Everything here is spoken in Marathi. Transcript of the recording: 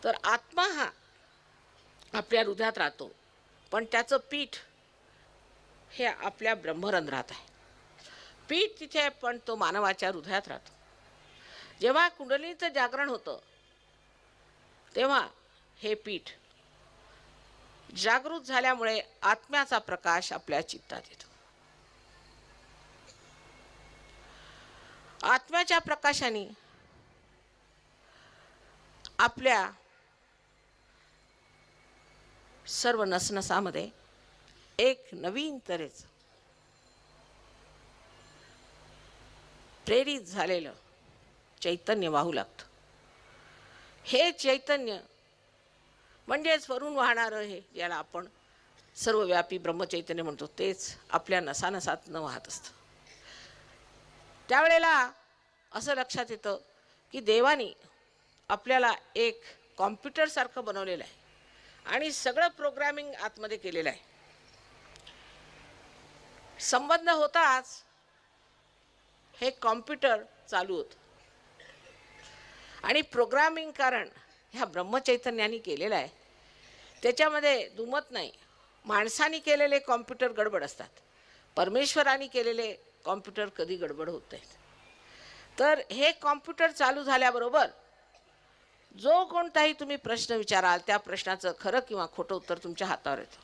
तर आत्मा हा आपल्या हृदयात राहतो, पण त्याचं पीठ हे आपल्या ब्रह्मरंध्रात आहे. पीठ तिथे आहे, पण तो मानवाच्या हृदयात राहतो. जेव्हा कुंडलिनीचं जागरण होतं तेव्हा हे पीठ जागृत झाल्यामुळे आत्म्याचा प्रकाश आपल्या चित्तात येतो. आत्म्याच्या प्रकाशाने आपल्या सर्व नसनसामध्ये एक नवीन तऱ्हेचं प्रेरित झालेलं चैतन्य वाहू लागतं. हे चैतन्य म्हणजेच वरून वाहणारं, हे याला आपण सर्वव्यापी ब्रह्मचैतन्य म्हणतो, तेच आपल्या नसानसातनं वाहत असतं. त्यावेळेला असं लक्षात येतं की देवाने आपल्याला एक कॉम्प्युटरसारखं बनवलेलं आहे आणि सगळं प्रोग्रॅमिंग आतमध्ये केलेलं आहे. संबंध होताच हे कॉम्प्युटर चालू होतं आणि प्रोग्रामिंग कारण ह्या ब्रह्मचैतन्याने केलेलं आहे. त्याच्यामध्ये दुमत नाही. माणसाने केलेले कॉम्प्युटर गडबड असतात, परमेश्वराने केलेले कॉम्प्युटर कधी गडबड होत नाहीत. तर हे कॉम्प्युटर चालू झाल्याबरोबर जो कोणताही तुम्ही प्रश्न विचाराल त्या प्रश्नाचं खरं किंवा खोटं उत्तर तुमच्या हातावर येतं.